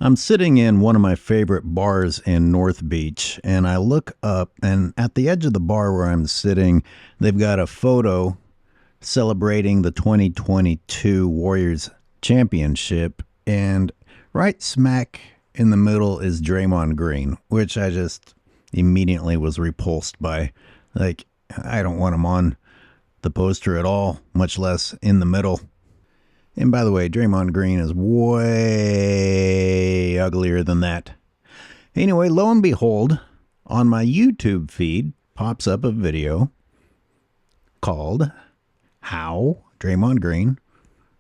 I'm sitting in one of my favorite bars in North Beach, and I look up, and at the edge of the bar where I'm sitting, they've got a photo celebrating the 2022 Warriors championship, and right smack in the middle is Draymond Green, which I just immediately was repulsed by. Like, I don't want him on the poster at all, much less in the middle. And by the way, Draymond Green is way uglier than that. Anyway, lo and behold, on my YouTube feed pops up a video called How Draymond Green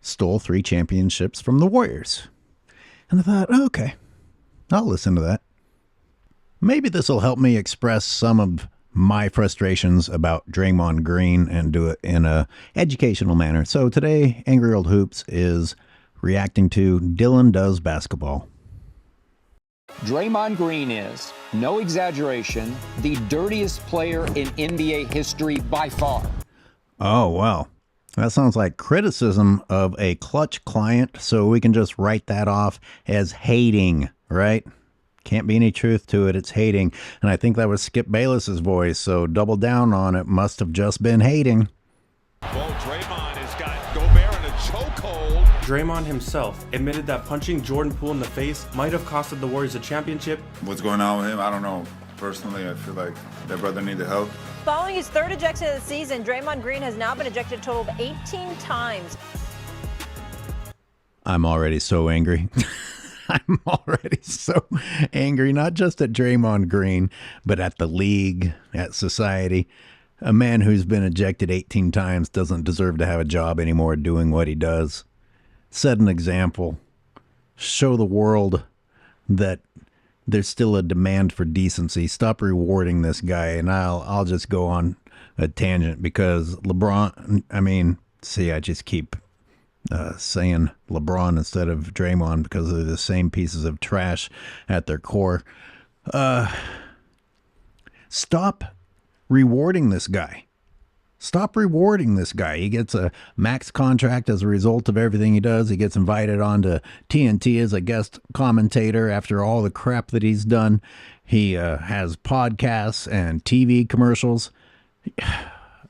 Stole 3 Championships from the Warriors. And I thought, okay, I'll listen to that. Maybe this will help me express some of my frustrations about Draymond Green and do it in a educational manner. So today, Angry Old Hoops is reacting to Dylan Does Basketball. Draymond Green is, no exaggeration, the dirtiest player in NBA history by far. Oh, wow. That sounds like criticism of a clutch client, so we can just write that off as hating, right? Can't be any truth to it. It's hating. And I think that was Skip Bayless's voice, so double down on it. Must have just been hating. Well, Draymond has got Gobert in a chokehold. Draymond himself admitted that punching Jordan Poole in the face might have costed the Warriors a championship. What's going on with him? I don't know. Personally, I feel like that brother needed help. Following his 3rd ejection of the season, Draymond Green has now been ejected a total of 18 times. I'm already so angry. I'm already so angry, not just at Draymond Green, but at the league, at society. A man who's been ejected 18 times doesn't deserve to have a job anymore doing what he does. Set an example. Show the world that there's still a demand for decency. Stop rewarding this guy, and I'll just go on a tangent because LeBron, I just keep saying LeBron instead of Draymond because they're the same pieces of trash at their core. Stop rewarding this guy. Stop rewarding this guy. He gets a max contract as a result of everything he does. He gets invited onto TNT as a guest commentator after all the crap that he's done. He has podcasts and TV commercials.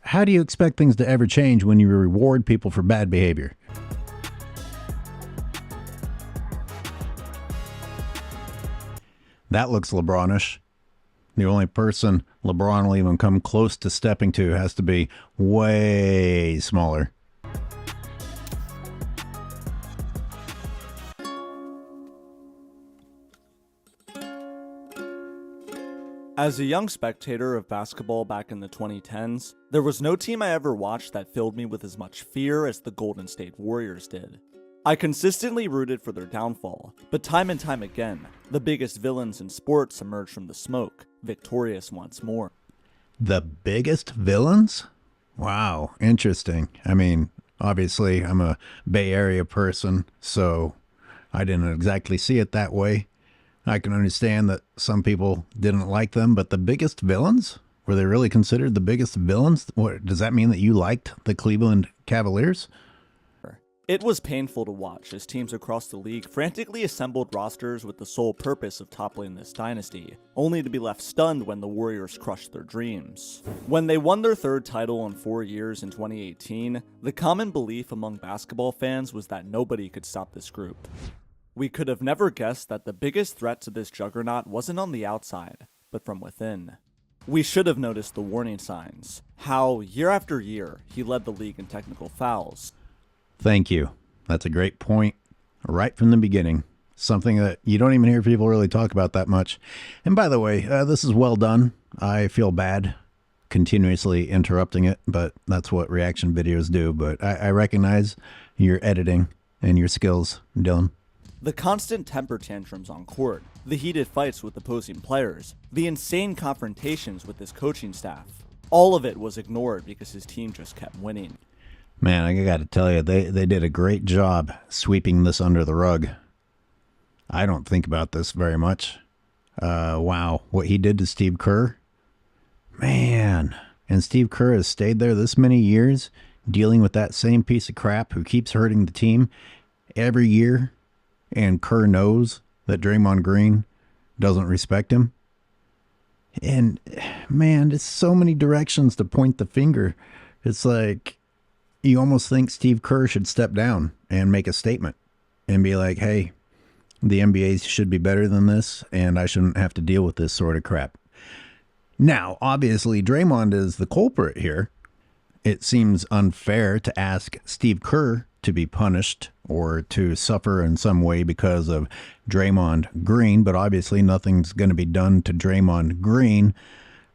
How do you expect things to ever change when you reward people for bad behavior? That looks LeBronish. The only person LeBron will even come close to stepping to has to be way smaller. As a young spectator of basketball back in the 2010s, there was no team I ever watched that filled me with as much fear as the Golden State Warriors did. I consistently rooted for their downfall, but time and time again, the biggest villains in sports emerged from the smoke, victorious once more. The biggest villains? Wow, interesting. Obviously, I'm a Bay Area person, so I didn't exactly see it that way. I can understand that some people didn't like them, but the biggest villains? Were they really considered the biggest villains? What, does that mean that you liked the Cleveland Cavaliers? It was painful to watch as teams across the league frantically assembled rosters with the sole purpose of toppling this dynasty, only to be left stunned when the Warriors crushed their dreams. When they won their 3rd title in 4 years in 2018, the common belief among basketball fans was that nobody could stop this group. We could have never guessed that the biggest threat to this juggernaut wasn't on the outside, but from within. We should have noticed the warning signs, how, year after year, he led the league in technical fouls. Thank you. That's a great point right from the beginning. Something that you don't even hear people really talk about that much. And by the way, this is well done. I feel bad continuously interrupting it, but that's what reaction videos do. But I recognize your editing and your skills, Dylan. The constant temper tantrums on court, the heated fights with opposing players, the insane confrontations with his coaching staff. All of it was ignored because his team just kept winning. Man, I got to tell you, they did a great job sweeping this under the rug. I don't think about this very much. Wow, what he did to Steve Kerr? Man, and Steve Kerr has stayed there this many years dealing with that same piece of crap who keeps hurting the team every year, and Kerr knows that Draymond Green doesn't respect him. And man, there's so many directions to point the finger. It's like you almost think Steve Kerr should step down and make a statement and be like, hey, the NBA should be better than this, and I shouldn't have to deal with this sort of crap. Now, obviously, Draymond is the culprit here. It seems unfair to ask Steve Kerr to be punished or to suffer in some way because of Draymond Green, but obviously nothing's going to be done to Draymond Green.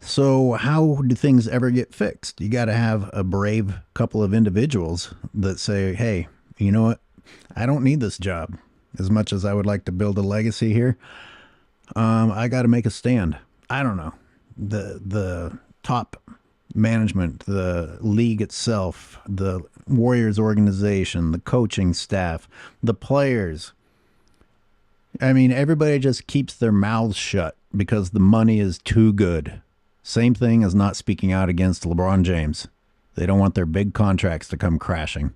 So how do things ever get fixed? You got to have a brave couple of individuals that say, hey, you know what? I don't need this job. As much as I would like to build a legacy here, I got to make a stand. I don't know. The top management, the league itself, the Warriors organization, the coaching staff, the players. I mean, everybody just keeps their mouths shut because the money is too good. Same thing as not speaking out against LeBron James. They don't want their big contracts to come crashing.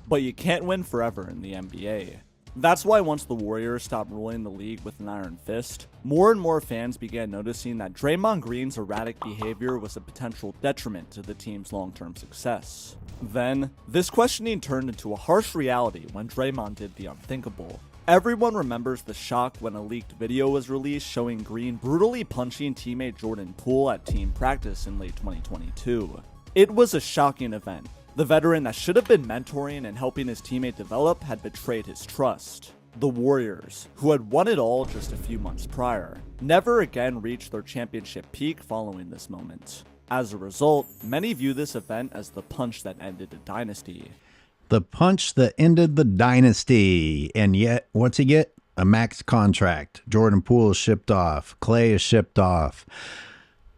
But you can't win forever in the NBA. That's why once the Warriors stopped ruling the league with an iron fist, more and more fans began noticing that Draymond Green's erratic behavior was a potential detriment to the team's long-term success. Then, this questioning turned into a harsh reality when Draymond did the unthinkable. Everyone remembers the shock when a leaked video was released showing Green brutally punching teammate Jordan Poole at team practice in late 2022. It was a shocking event. The veteran that should have been mentoring and helping his teammate develop had betrayed his trust. The Warriors, who had won it all just a few months prior, never again reached their championship peak following this moment. As a result, many view this event as the punch that ended a dynasty. The punch that ended the dynasty. And yet, what's he get? A max contract. Jordan Poole is shipped off. Clay is shipped off.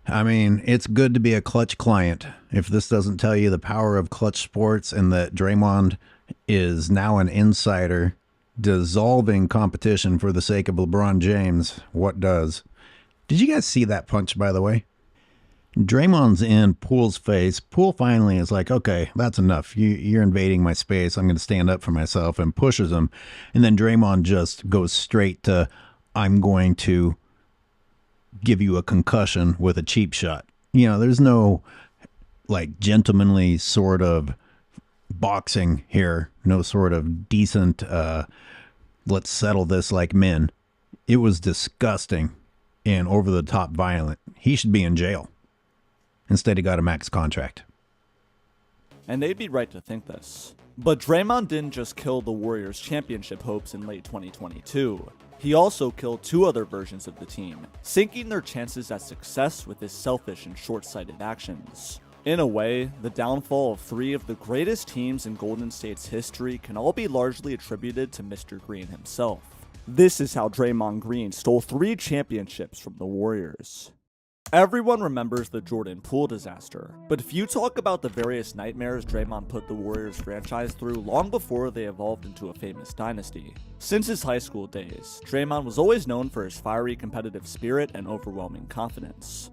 I mean, it's good to be a Clutch client. If this doesn't tell you the power of Clutch Sports and that Draymond is now an insider dissolving competition for the sake of LeBron James, what does? Did you guys see that punch, by the way? Draymond's in Poole's face. Poole finally is like, okay, that's enough. You're invading my space. I'm going to stand up for myself, and pushes him. And then Draymond just goes straight to, I'm going to give you a concussion with a cheap shot. You know, there's no like gentlemanly sort of boxing here. No sort of decent, let's settle this like men. It was disgusting and over the top violent. He should be in jail. Instead, he got a max contract. And they'd be right to think this. But Draymond didn't just kill the Warriors' championship hopes in late 2022. He also killed two other versions of the team, sinking their chances at success with his selfish and short-sighted actions. In a way, the downfall of three of the greatest teams in Golden State's history can all be largely attributed to Mr. Green himself. This is how Draymond Green stole 3 championships from the Warriors. Everyone remembers the Jordan Poole disaster, but few talk about the various nightmares Draymond put the Warriors franchise through long before they evolved into a famous dynasty. Since his high school days, Draymond was always known for his fiery competitive spirit and overwhelming confidence.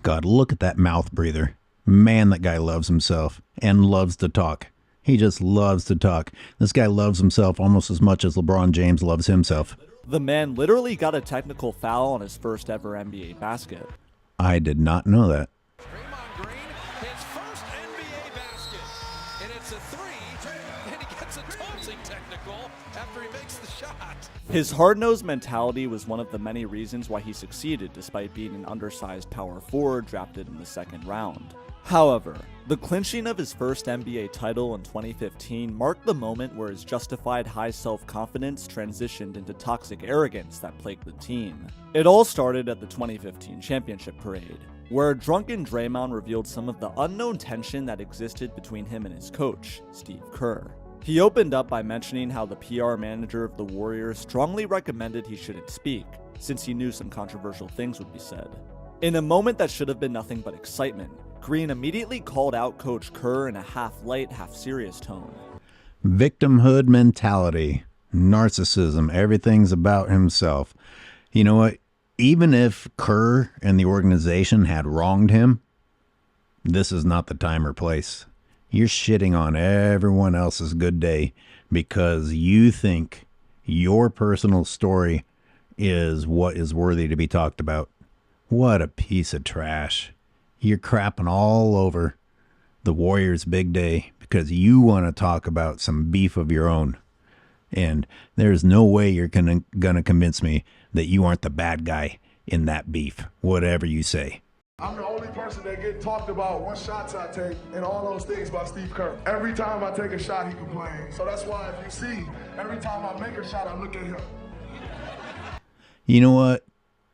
God, look at that mouth breather. Man, that guy loves himself and loves to talk. He just loves to talk. This guy loves himself almost as much as LeBron James loves himself. The man literally got a technical foul on his first ever NBA basket. I did not know that. Draymond Green, his first NBA basket. And it's a 3, and he gets a tossing technical after he makes the shot. His hard-nosed mentality was one of the many reasons why he succeeded despite being an undersized power forward drafted in the second round. However, the clinching of his first NBA title in 2015 marked the moment where his justified high self-confidence transitioned into toxic arrogance that plagued the team. It all started at the 2015 championship parade, where a drunken Draymond revealed some of the unknown tension that existed between him and his coach, Steve Kerr. He opened up by mentioning how the PR manager of the Warriors strongly recommended he shouldn't speak, since he knew some controversial things would be said. In a moment that should have been nothing but excitement, Green immediately called out Coach Kerr in a half-light, half-serious tone. Victimhood mentality, narcissism, everything's about himself. You know what? Even if Kerr and the organization had wronged him, this is not the time or place. You're shitting on everyone else's good day because you think Your personal story is what is worthy to be talked about. What a piece of trash. You're crapping all over the Warriors' big day because you want to talk about some beef of your own. And there's no way you're gonna convince me that you aren't the bad guy in that beef, whatever you say. I'm the only person that get talked about what shots I take and all those things by Steve Kerr. Every time I take a shot, he complains. So that's why if you see, every time I make a shot, I look at him. You know what?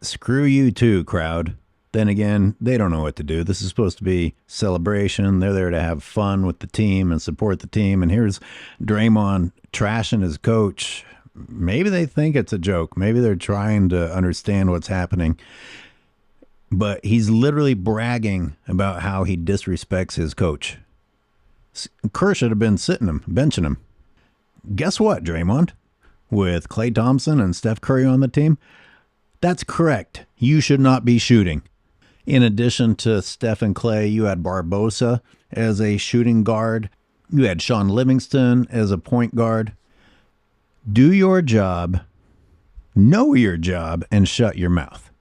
Screw you too, crowd. Then again, they don't know what to do. This is supposed to be celebration. They're there to have fun with the team and support the team. And here's Draymond trashing his coach. Maybe they think it's a joke. Maybe they're trying to understand what's happening. But he's literally bragging about how he disrespects his coach. Kerr should have been benching him. Guess what, Draymond? With Klay Thompson and Steph Curry on the team, that's correct. You should not be shooting. In addition to Steph and Klay, you had Barbosa as a shooting guard. You had Sean Livingston as a point guard. Do your job, know your job, and shut your mouth.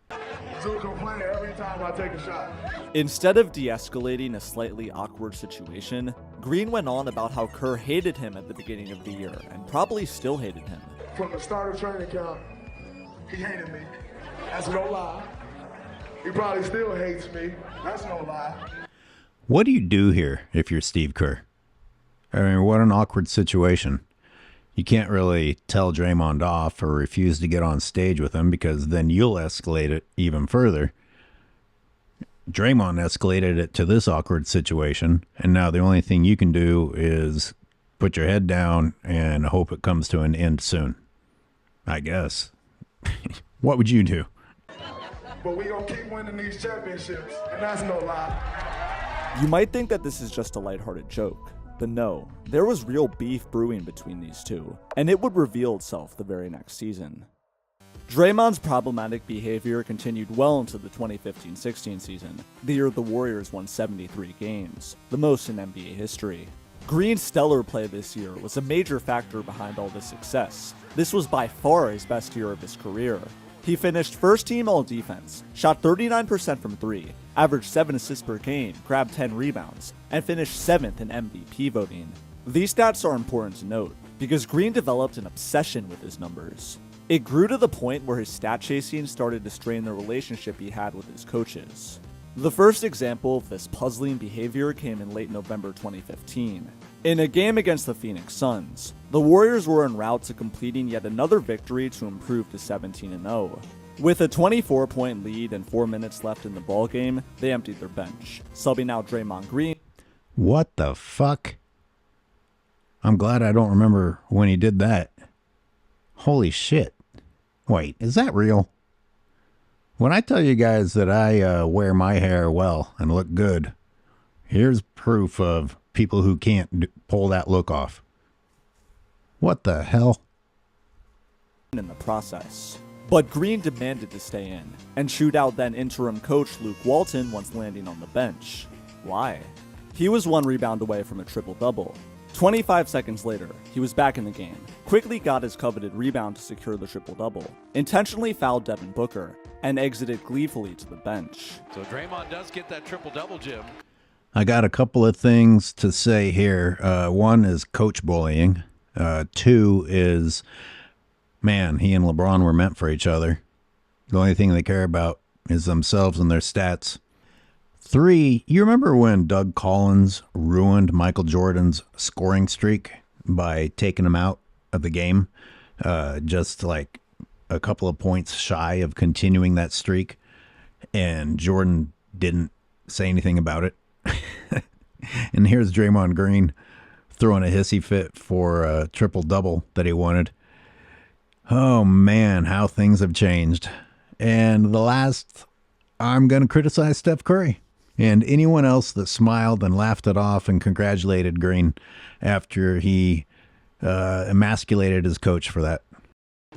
So complain every time I take a shot. Instead of de-escalating a slightly awkward situation, Green went on about how Kerr hated him at the beginning of the year and probably still hated him. From the start of training camp, he hated me. That's no lie. He probably still hates me. That's no lie. What do you do here if you're Steve Kerr? I mean, what an awkward situation. You can't really tell Draymond off or refuse to get on stage with him because then you'll escalate it even further. Draymond escalated it to this awkward situation, and now the only thing you can do is put your head down and hope it comes to an end soon. I guess. What would you do? But we gonna keep winning these championships, and that's no lie. You might think that this is just a lighthearted joke, but no, there was real beef brewing between these two, and it would reveal itself the very next season. Draymond's problematic behavior continued well into the 2015-16 season, the year the Warriors won 73 games, the most in NBA history. Green's stellar play this year was a major factor behind all this success. This was by far his best year of his career. He finished first team all-defense, shot 39% from 3, averaged 7 assists per game, grabbed 10 rebounds, and finished 7th in MVP voting. These stats are important to note, because Green developed an obsession with his numbers. It grew to the point where his stat chasing started to strain the relationship he had with his coaches. The first example of this puzzling behavior came in late November 2015. In a game against the Phoenix Suns, the Warriors were en route to completing yet another victory to improve to 17-0. With a 24-point lead and 4 minutes left in the ballgame, they emptied their bench, subbing out Draymond Green. What the fuck? I'm glad I don't remember when he did that. Holy shit. Wait, is that real? When I tell you guys that I wear my hair well and look good, here's proof of people who can't pull that look off. What the hell? In the process. But Green demanded to stay in, and chewed out then interim coach Luke Walton once landing on the bench. Why? He was 1 rebound away from a triple-double. 25 seconds later, he was back in the game, quickly got his coveted rebound to secure the triple-double, intentionally fouled Devin Booker, and exited gleefully to the bench. So Draymond does get that triple-double, Jim. I got a couple of things to say here. One is coach bullying. 2 is, man, he and LeBron were meant for each other. The only thing they care about is themselves and their stats. 3, you remember when Doug Collins ruined Michael Jordan's scoring streak by taking him out of the game? Just like a couple of points shy of continuing that streak. And Jordan didn't say anything about it. And here's Draymond Green throwing a hissy fit for a triple-double that he wanted. Oh, man, how things have changed. And the last, I'm going to criticize Steph Curry and anyone else that smiled and laughed it off and congratulated Green after he emasculated his coach for that.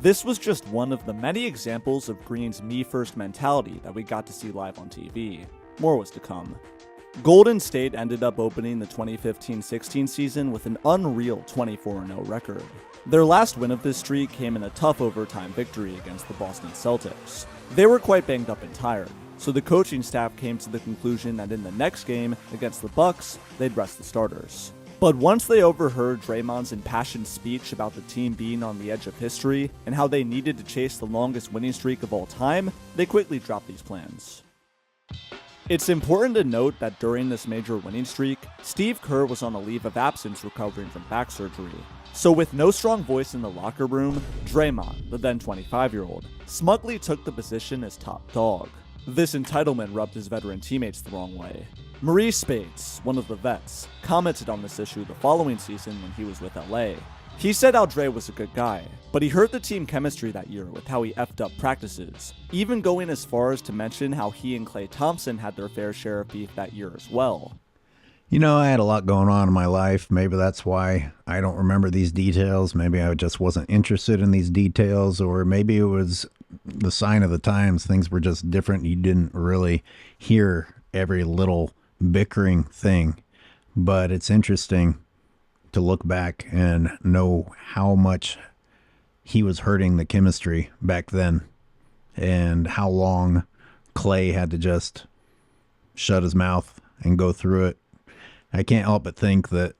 This was just one of the many examples of Green's me-first mentality that we got to see live on TV. More was to come. Golden State ended up opening the 2015-16 season with an unreal 24-0 record. Their last win of this streak came in a tough overtime victory against the Boston Celtics. They were quite banged up and tired, so the coaching staff came to the conclusion that in the next game against the Bucks, they'd rest the starters. But once they overheard Draymond's impassioned speech about the team being on the edge of history and how they needed to chase the longest winning streak of all time, they quickly dropped these plans. It's important to note that during this major winning streak, Steve Kerr was on a leave of absence recovering from back surgery. So with no strong voice in the locker room, Draymond, the then 25-year-old, smugly took the position as top dog. This entitlement rubbed his veteran teammates the wrong way. Maurice Spades, one of the vets, commented on this issue the following season when he was with LA. He said how Dre was a good guy, but he hurt the team chemistry that year with how he effed up practices, even going as far as to mention how he and Klay Thompson had their fair share of beef that year as well. You know, I had a lot going on in my life. Maybe that's why I don't remember these details. Maybe I just wasn't interested in these details, or maybe it was the sign of the times. Things were just different. You didn't really hear every little bickering thing. But it's interesting to look back and know how much he was hurting the chemistry back then, and how long Klay had to just shut his mouth and go through it. I can't help but think that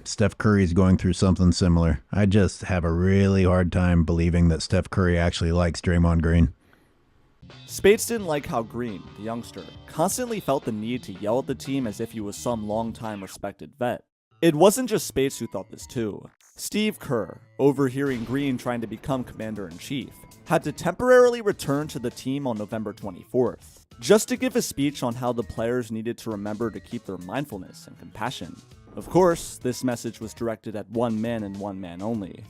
Steph Curry is going through something similar. I just have a really hard time believing that Steph Curry actually likes Draymond Green. Spades didn't like how Green, the youngster, constantly felt the need to yell at the team as if he was some long-time respected vet. It wasn't just Spades who thought this too. Steve Kerr, overhearing Green trying to become commander-in-chief, had to temporarily return to the team on November 24th. Just to give a speech on how the players needed to remember to keep their mindfulness and compassion. Of course, this message was directed at one man and one man only.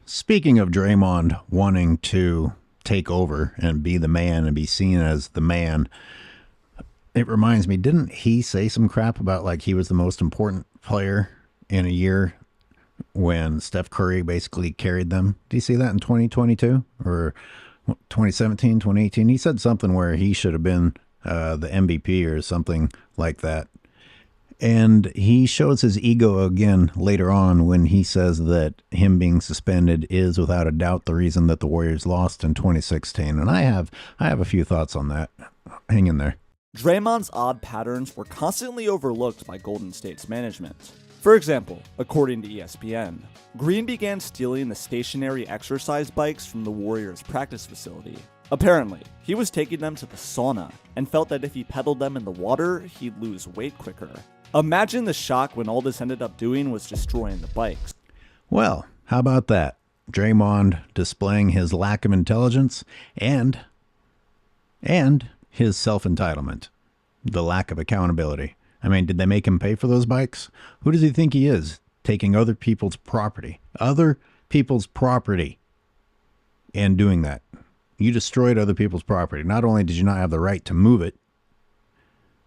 Speaking of Draymond wanting to take over and be the man and be seen as the man, it reminds me, didn't he say some crap about like he was the most important player in a year when Steph Curry basically carried them? Did you see that in 2022 or 2017, 2018? He said something where he should have been the MVP or something like that. And he shows his ego again later on when he says that him being suspended is without a doubt the reason that the Warriors lost in 2016. And I have a few thoughts on that. Hang in there. Draymond's odd patterns were constantly overlooked by Golden State's management. For example, according to ESPN, Green began stealing the stationary exercise bikes from the Warriors' practice facility. Apparently, he was taking them to the sauna and felt that if he pedaled them in the water, he'd lose weight quicker. Imagine the shock when all this ended up doing was destroying the bikes. Well, how about that? Draymond displaying his lack of intelligence and his self-entitlement, the lack of accountability. I mean, did they make him pay for those bikes? Who does he think he is, taking other people's property, and doing that? You destroyed other people's property. Not only did you not have the right to move it,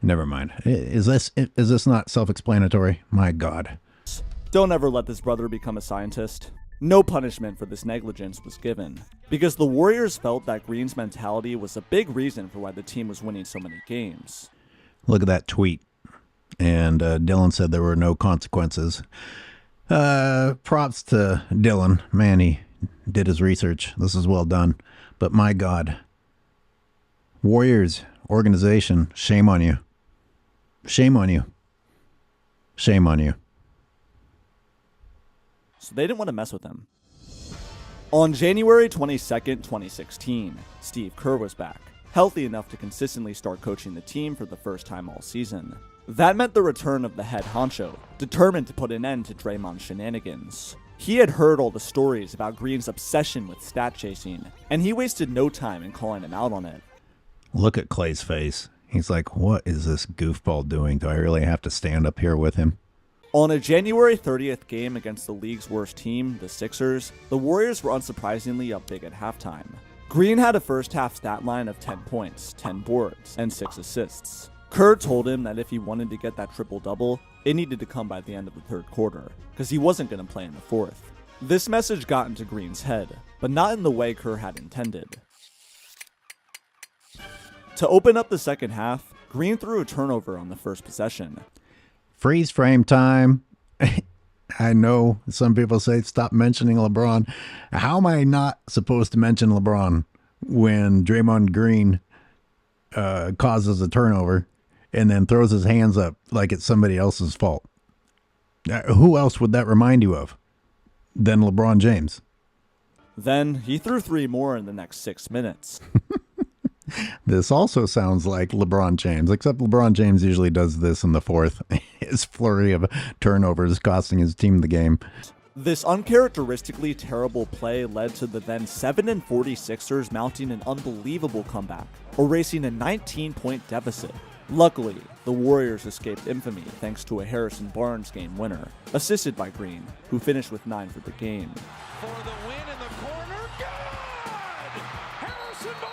never mind. Is this not self-explanatory? My God. Don't ever let this brother become a scientist. No punishment for this negligence was given, because the Warriors felt that Green's mentality was a big reason for why the team was winning so many games. Look at that tweet. And Dylan said there were no consequences. Props to Dylan. Man, he did his research. This is well done. But my God, Warriors organization, shame on you. Shame on you. Shame on you. So they didn't want to mess with him. On January 22nd, 2016, Steve Kerr was back, healthy enough to consistently start coaching the team for the first time all season. That meant the return of the head honcho, determined to put an end to Draymond's shenanigans. He had heard all the stories about Green's obsession with stat chasing, and he wasted no time in calling him out on it. Look at Klay's face. He's like, what is this goofball doing? Do I really have to stand up here with him? On a January 30th game against the league's worst team, the Sixers, the Warriors were unsurprisingly up big at halftime. Green had a first-half stat line of 10 points, 10 boards, and 6 assists. Kerr told him that if he wanted to get that triple-double, it needed to come by the end of the third quarter, because he wasn't going to play in the fourth. This message got into Green's head, but not in the way Kerr had intended. To open up the second half, Green threw a turnover on the first possession. Freeze frame time. I know some people say stop mentioning LeBron. How am I not supposed to mention LeBron when Draymond Green causes a turnover and then throws his hands up like it's somebody else's fault? Who else would that remind you of than LeBron James? Then he threw 3 more in the next 6 minutes. This also sounds like LeBron James, except LeBron James usually does this in the fourth. His flurry of turnovers costing his team the game. This uncharacteristically terrible play led to the then 7-40 Sixers mounting an unbelievable comeback, erasing a 19-point deficit. Luckily, the Warriors escaped infamy thanks to a Harrison Barnes game winner, assisted by Green, who finished with 9 for the game. For the win in the corner, good! Harrison Barnes!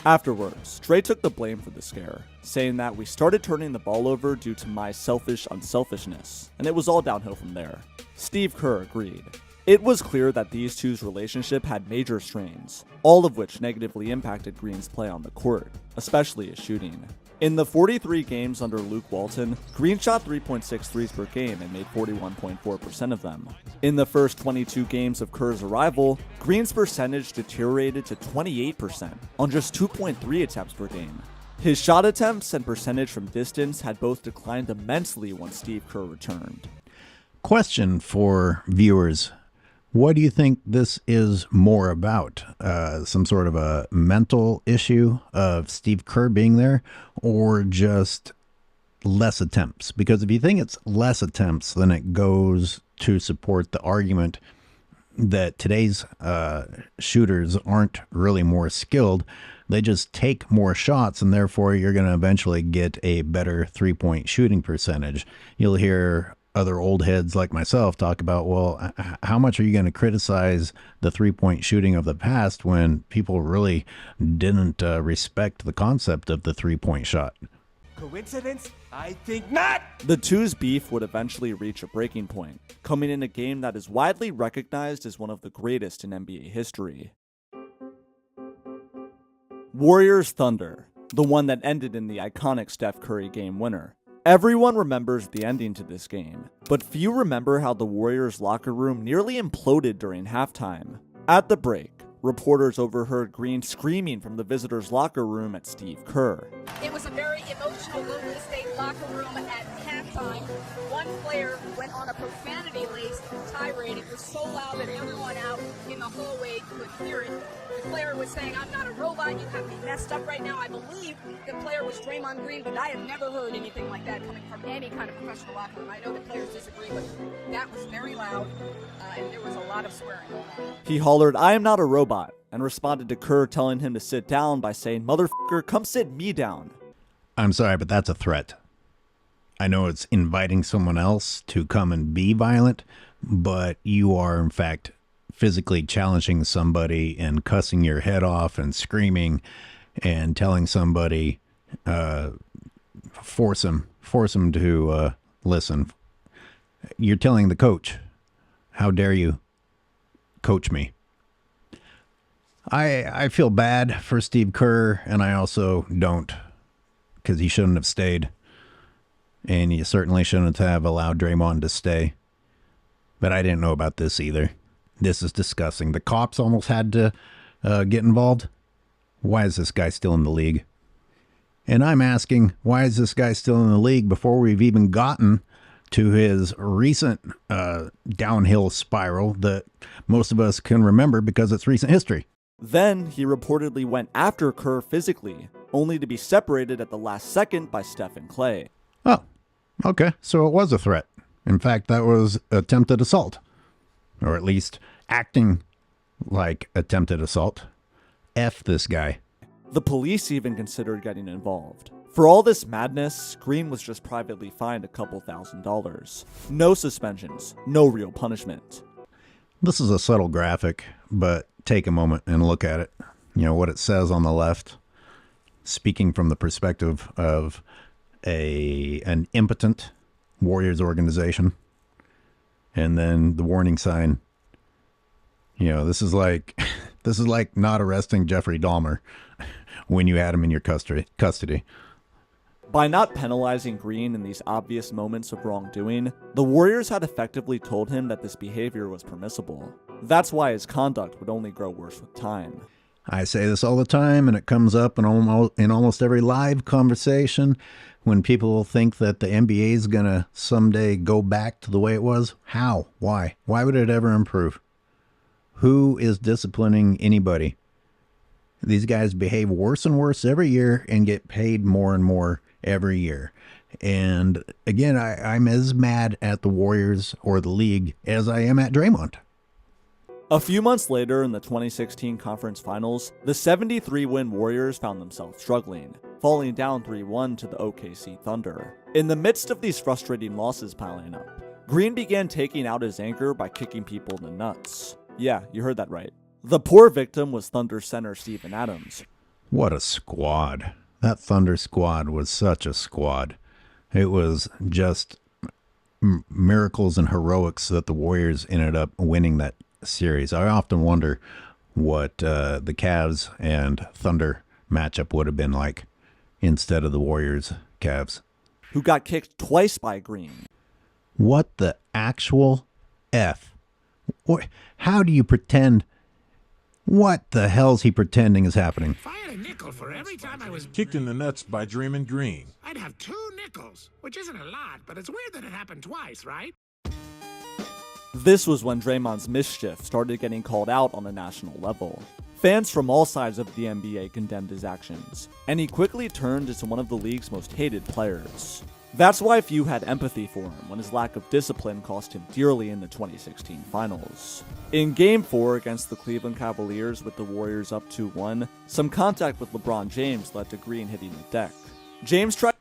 Afterwards, Dre took the blame for the scare, saying that we started turning the ball over due to my selfish unselfishness, and it was all downhill from there. Steve Kerr agreed. It was clear that these two's relationship had major strains, all of which negatively impacted Green's play on the court, especially his shooting. In the 43 games under Luke Walton, Green shot 3.6 threes per game and made 41.4% of them. In the first 22 games of Kerr's arrival, Green's percentage deteriorated to 28% on just 2.3 attempts per game. His shot attempts and percentage from distance had both declined immensely once Steve Kerr returned. Question for viewers. What do you think this is more about? Some sort of a mental issue of Steve Kerr being there, or just less attempts? Because if you think it's less attempts, then it goes to support the argument that today's shooters aren't really more skilled. They just take more shots, and therefore you're going to eventually get a better three-point shooting percentage. You'll hear other old heads like myself talk about, well, how much are you going to criticize the three-point shooting of the past when people really didn't respect the concept of the three-point shot? Coincidence? I think not! The two's beef would eventually reach a breaking point, coming in a game that is widely recognized as one of the greatest in NBA history. Warriors Thunder, the one that ended in the iconic Steph Curry game winner. Everyone remembers the ending to this game, but few remember how the Warriors' locker room nearly imploded during halftime. At the break, reporters overheard Green screaming from the visitors' locker room at Steve Kerr. It was a very emotional Golden State locker room at halftime. One player went on a profanity-laced tirade. It was so loud that everyone out in the hallway could hear it. The player was saying, "I'm not a robot, you have me messed up right now." I believe the player was Draymond Green, but I have never heard anything like that coming from any kind of professional locker room. I know the players disagree, but that was very loud, and there was a lot of swearing going on. He hollered, "I am not a robot," and responded to Kerr telling him to sit down by saying, "Motherfucker, come sit me down." I'm sorry, but that's a threat. I know it's inviting someone else to come and be violent, but you are, in fact, physically challenging somebody and cussing your head off and screaming and telling somebody, force him to listen. You're telling the coach, how dare you coach me? I feel bad for Steve Kerr, and I also don't, because he shouldn't have stayed. And you certainly shouldn't have allowed Draymond to stay. But I didn't know about this either. This is disgusting. The cops almost had to get involved. Why is this guy still in the league? And I'm asking, why is this guy still in the league before we've even gotten to his recent downhill spiral that most of us can remember because it's recent history? Then he reportedly went after Kerr physically, only to be separated at the last second by Steph and Clay. Oh, okay. So it was a threat. In fact, that was attempted assault. Or at least acting like attempted assault. F this guy. The police even considered getting involved. For all this madness, Green was just privately fined a couple $1,000s. No suspensions, no real punishment. This is a subtle graphic, but take a moment and look at it. You know what it says on the left, speaking from the perspective of an impotent Warriors organization. And then the warning sign. You know, this is like not arresting Jeffrey Dahmer when you had him in your custody. By not penalizing Green in these obvious moments of wrongdoing, the Warriors had effectively told him that this behavior was permissible. That's why his conduct would only grow worse with time. I say this all the time, and it comes up in almost every live conversation when people think that the NBA is going to someday go back to the way it was. How? Why? Why would it ever improve? Who is disciplining anybody? These guys behave worse and worse every year and get paid more and more every year. And again, I'm as mad at the Warriors or the league as I am at Draymond. A few months later, in the 2016 conference finals, the 73-win Warriors found themselves struggling, falling down 3-1 to the OKC Thunder. In the midst of these frustrating losses piling up, Green began taking out his anger by kicking people in the nuts. Yeah, you heard that right. The poor victim was Thunder center Steven Adams. What a squad. That Thunder squad was such a squad. It was just miracles and heroics that the Warriors ended up winning that series. I often wonder what the Cavs and Thunder matchup would have been like instead of the Warriors Cavs, who got kicked twice by Green. What the actual F? How do you pretend? What the hell's he pretending is happening? If I had a nickel for every time I was kicked in the nuts by Draymond Green, I'd have 2 nickels, which isn't a lot, but it's weird that it happened twice, right? This was when Draymond's mischief started getting called out on a national level. Fans from all sides of the NBA condemned his actions, and he quickly turned into one of the league's most hated players. That's why few had empathy for him when his lack of discipline cost him dearly in the 2016 finals. In Game 4 against the Cleveland Cavaliers with the Warriors up 2-1, some contact with LeBron James led to Green hitting the deck. James tried...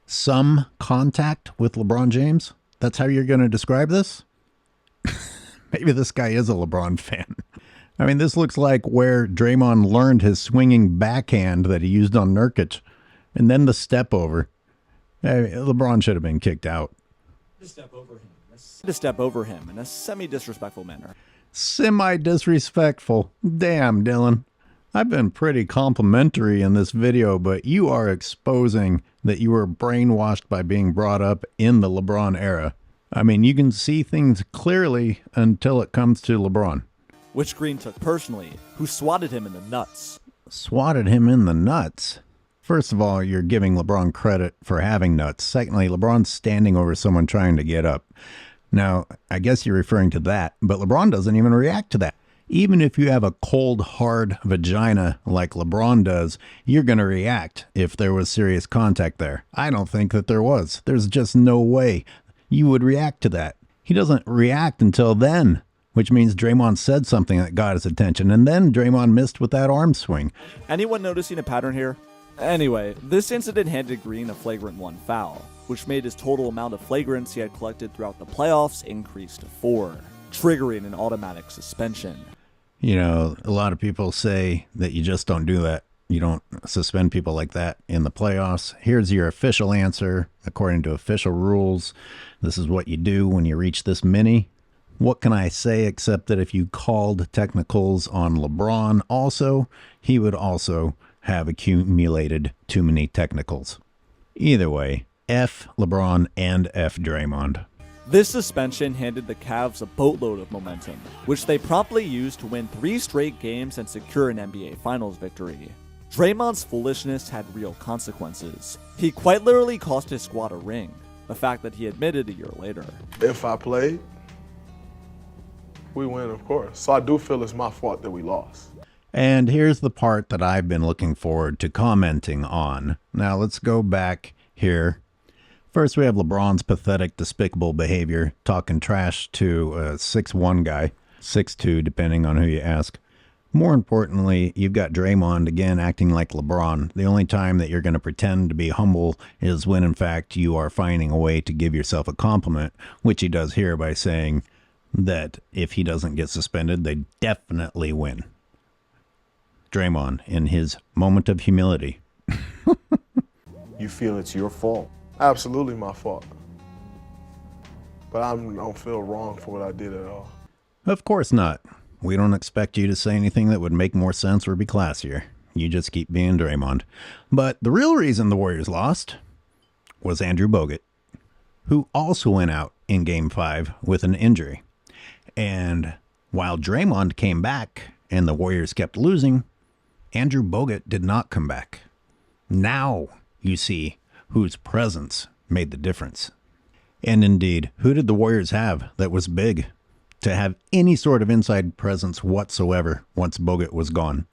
Some contact with LeBron James? That's how you're going to describe this? Maybe this guy is a LeBron fan. I mean, this looks like where Draymond learned his swinging backhand that he used on Nurkic, and then the step over. LeBron should have been kicked out. To step over him in a semi-disrespectful manner. Semi-disrespectful. Damn, Dylan. I've been pretty complimentary in this video, but you are exposing that you were brainwashed by being brought up in the LeBron era. I mean, you can see things clearly until it comes to LeBron. Which Green took personally, who swatted him in the nuts. Swatted him in the nuts? First of all, you're giving LeBron credit for having nuts. Secondly, LeBron's standing over someone trying to get up. Now, I guess you're referring to that, but LeBron doesn't even react to that. Even if you have a cold, hard vagina like LeBron does, you're going to react if there was serious contact there. I don't think that there was. There's just no way you would react to that. He doesn't react until then, which means Draymond said something that got his attention, and then Draymond missed with that arm swing. Anyone noticing a pattern here? Anyway, this incident handed Green a flagrant 1 foul, which made his total amount of flagrants he had collected throughout the playoffs increase to 4, triggering an automatic suspension. You know, a lot of people say that you just don't do that. You don't suspend people like that in the playoffs. Here's your official answer. According to official rules, this is what you do when you reach this many. What can I say except that if you called technicals on LeBron also, he would also have accumulated too many technicals. Either way, F LeBron and F Draymond. This suspension handed the Cavs a boatload of momentum, which they promptly used to win 3 straight games and secure an NBA Finals victory. Draymond's foolishness had real consequences. He quite literally cost his squad a ring, a fact that he admitted a year later. If I played, we win, of course. So I do feel it's my fault that we lost. And here's the part that I've been looking forward to commenting on. Now let's go back here. First, we have LeBron's pathetic, despicable behavior, talking trash to a 6'1" guy, 6'2", depending on who you ask. More importantly, you've got Draymond again acting like LeBron. The only time that you're going to pretend to be humble is when, in fact, you are finding a way to give yourself a compliment, which he does here by saying that if he doesn't get suspended, they definitely win. Draymond, in his moment of humility. You feel it's your fault? Absolutely my fault. But I don't feel wrong for what I did at all. Of course not. We don't expect you to say anything that would make more sense or be classier. You just keep being Draymond. But the real reason the Warriors lost was Andrew Bogut, who also went out in Game 5 with an injury. And while Draymond came back and the Warriors kept losing, Andrew Bogut did not come back. Now you see whose presence made the difference. And indeed, who did the Warriors have that was big to have any sort of inside presence whatsoever once Bogut was gone?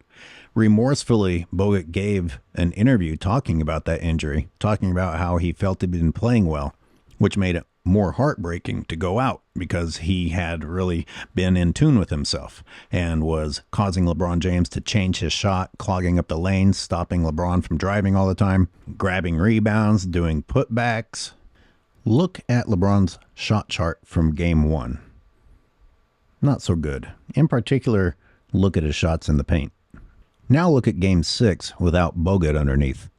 Remorsefully, Bogut gave an interview talking about that injury, talking about how he felt he'd been playing well, which made it more heartbreaking to go out because he had really been in tune with himself and was causing LeBron James to change his shot, clogging up the lanes, stopping LeBron from driving all the time, grabbing rebounds, doing putbacks. Look at LeBron's shot chart from Game 1. Not so good. In particular, look at his shots in the paint. Now look at Game 6 without Bogut underneath.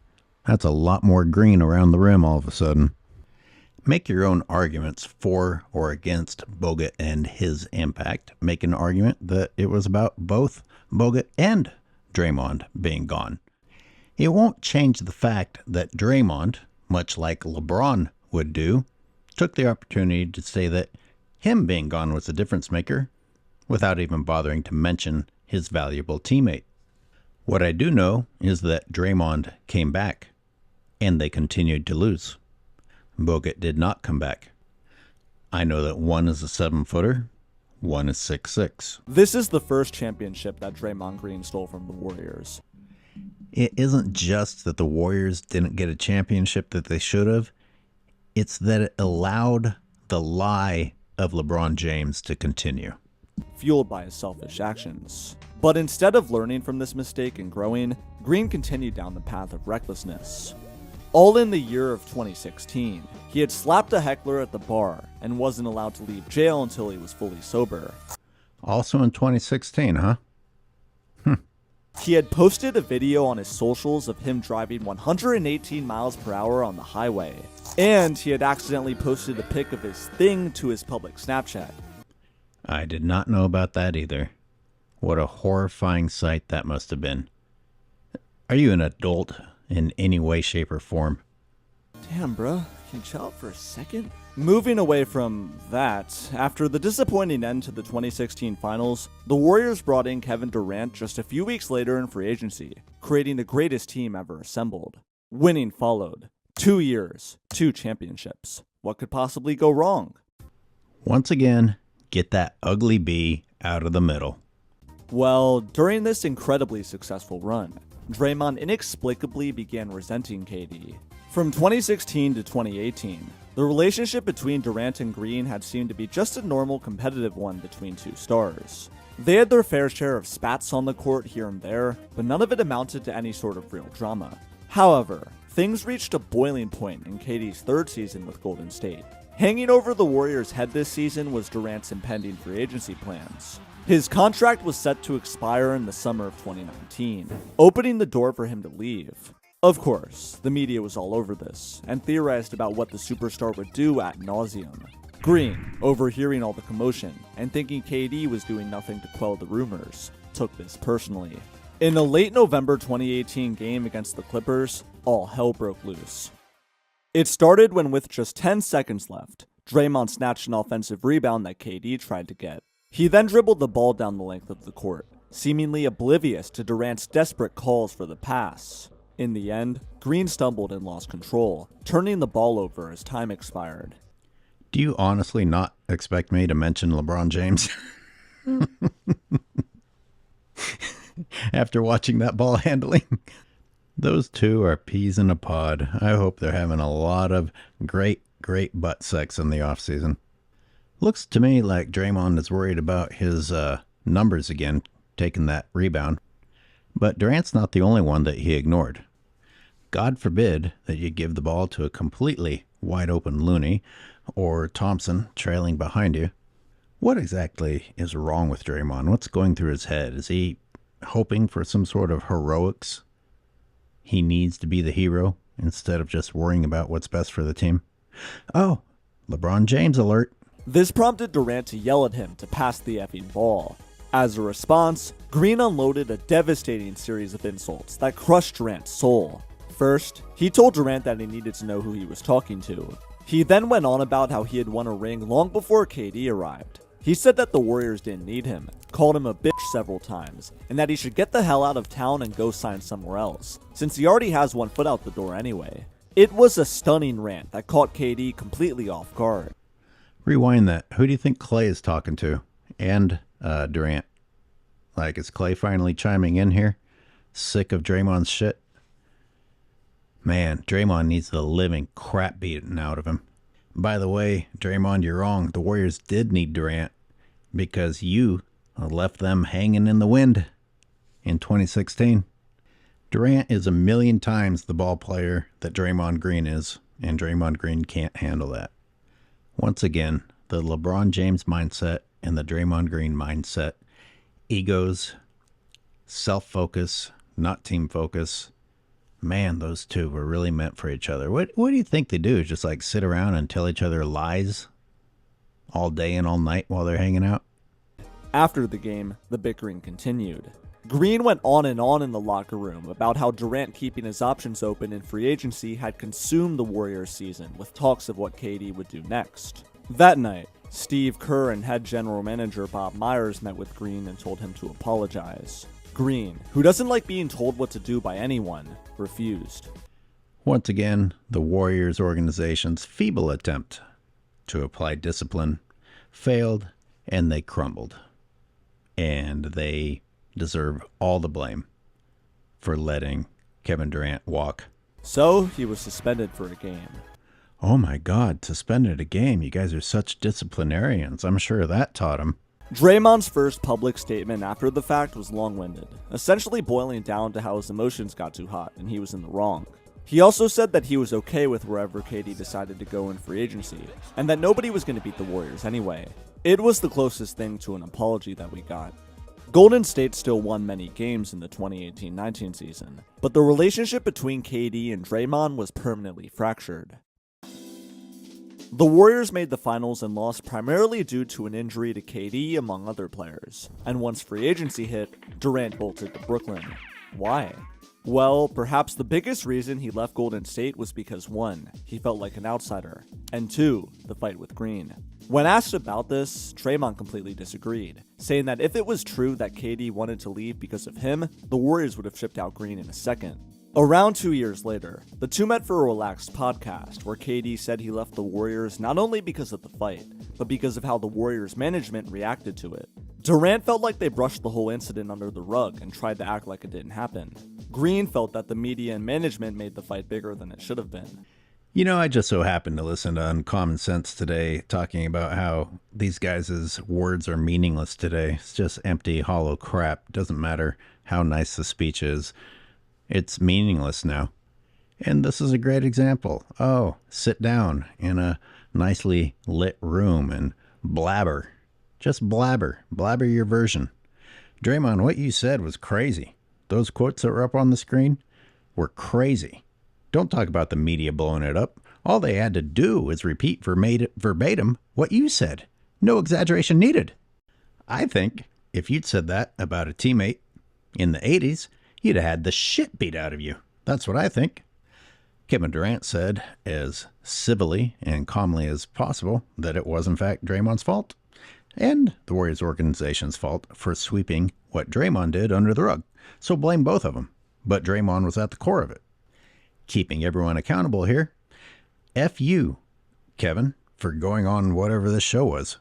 That's a lot more green around the rim all of a sudden. Make your own arguments for or against Bogut and his impact. Make an argument that it was about both Bogut and Draymond being gone. It won't change the fact that Draymond, much like LeBron would do, took the opportunity to say that him being gone was a difference maker without even bothering to mention his valuable teammate. What I do know is that Draymond came back and they continued to lose. Bogut did not come back. I know that one is a 7-footer, one is 6'6". This is the first championship that Draymond Green stole from the Warriors. It isn't just that the Warriors didn't get a championship that they should have. It's that it allowed the lie of LeBron James to continue. Fueled by his selfish actions. But instead of learning from this mistake and growing, Green continued down the path of recklessness. All in the year of 2016, he had slapped a heckler at the bar and wasn't allowed to leave jail until he was fully sober. Also in 2016, huh? He had posted a video on his socials of him driving 118 miles per hour on the highway. And he had accidentally posted a pic of his thing to his public Snapchat. I did not know about that either. What a horrifying sight that must have been. Are you an adult in any way, shape, or form? Damn, bro. Can you chill out for a second? Moving away from that, after the disappointing end to the 2016 finals, the Warriors brought in Kevin Durant just a few weeks later in free agency, creating the greatest team ever assembled. Winning followed. 2 years, 2 championships. What could possibly go wrong? Once again, get that ugly B out of the middle. Well, during this incredibly successful run, Draymond inexplicably began resenting KD. From 2016 to 2018, the relationship between Durant and Green had seemed to be just a normal competitive one between two stars. They had their fair share of spats on the court here and there, but none of it amounted to any sort of real drama. However, things reached a boiling point in KD's third season with Golden State. Hanging over the Warriors' head this season was Durant's impending free agency plans. His contract was set to expire in the summer of 2019, opening the door for him to leave. Of course, the media was all over this, and theorized about what the superstar would do ad nauseum. Green, overhearing all the commotion, and thinking KD was doing nothing to quell the rumors, took this personally. In a late November 2018 game against the Clippers, all hell broke loose. It started when, with just 10 seconds left, Draymond snatched an offensive rebound that KD tried to get. He then dribbled the ball down the length of the court, seemingly oblivious to Durant's desperate calls for the pass. In the end, Green stumbled and lost control, turning the ball over as time expired. Do you honestly not expect me to mention LeBron James? After watching that ball handling? Those two are peas in a pod. I hope they're having a lot of great butt sex in the offseason. Looks to me like Draymond is worried about his numbers again, taking that rebound. But Durant's not the only one that he ignored. God forbid that you give the ball to a completely wide open loony or Thompson trailing behind you. What exactly is wrong with Draymond? What's going through his head? Is he hoping for some sort of heroics? He needs to be the hero instead of just worrying about what's best for the team. Oh, LeBron James alert. This prompted Durant to yell at him to pass the effing ball. As a response, Green unloaded a devastating series of insults that crushed Durant's soul. First, he told Durant that he needed to know who he was talking to. He then went on about how he had won a ring long before KD arrived. He said that the Warriors didn't need him, called him a bitch several times, and that he should get the hell out of town and go sign somewhere else, since he already has one foot out the door anyway. It was a stunning rant that caught KD completely off guard. Rewind that. Who do you think Clay is talking to? And Durant. Like, is Clay finally chiming in here? Sick of Draymond's shit? Man, Draymond needs the living crap beaten out of him. By the way, Draymond, you're wrong. The Warriors did need Durant because you left them hanging in the wind in 2016. Durant is a million times the ball player that Draymond Green is, and Draymond Green can't handle that. Once again, the LeBron James mindset and the Draymond Green mindset, egos, self-focus, not team focus. Man, those two were really meant for each other. What do you think they do? Just like sit around and tell each other lies all day and all night while they're hanging out? After the game, the bickering continued. Green went on in the locker room about how Durant keeping his options open in free agency had consumed the Warriors season with talks of what KD would do next. That night, Steve Kerr and head general manager Bob Myers met with Green and told him to apologize. Green, who doesn't like being told what to do by anyone, refused. Once again, the Warriors organization's feeble attempt to apply discipline failed, and they crumbled. And they deserve all the blame for letting Kevin Durant walk. So he was suspended for a game. Oh my God, suspended a game. You guys are such disciplinarians. I'm sure that taught him. Draymond's first public statement after the fact was long-winded, essentially boiling down to how his emotions got too hot and he was in the wrong. He also said that he was okay with wherever KD decided to go in free agency, and that nobody was going to beat the Warriors anyway. It was the closest thing to an apology that we got. Golden State still won many games in the 2018-19 season, but the relationship between KD and Draymond was permanently fractured. The Warriors made the finals and lost primarily due to an injury to KD among other players, and once free agency hit, Durant bolted to Brooklyn. Why? Well, perhaps the biggest reason he left Golden State was because 1, he felt like an outsider, and 2, the fight with Green. When asked about this, Draymond completely disagreed, saying that if it was true that KD wanted to leave because of him, the Warriors would have shipped out Green in a second. Around 2 years later, the two met for a relaxed podcast where KD said he left the Warriors not only because of the fight, but because of how the Warriors management reacted to it. Durant felt like they brushed the whole incident under the rug and tried to act like it didn't happen. Green felt that the media and management made the fight bigger than it should have been. You know, I just so happened to listen to Uncommon Sense today talking about how these guys' words are meaningless today. It's just empty, hollow crap. Doesn't matter how nice the speech is. It's meaningless now. And this is a great example. Oh, sit down in a nicely lit room and blabber. Just blabber. Blabber your version. Draymond, what you said was crazy. Those quotes that were up on the screen were crazy. Don't talk about the media blowing it up. All they had to do was repeat verbatim what you said. No exaggeration needed. I think if you'd said that about a teammate in the 80s, you'd have had the shit beat out of you. That's what I think. Kevin Durant said, as civilly and calmly as possible, that it was in fact Draymond's fault, and the Warriors organization's fault for sweeping what Draymond did under the rug. So blame both of them. But Draymond was at the core of it. Keeping everyone accountable here. F you, Kevin, for going on whatever this show was.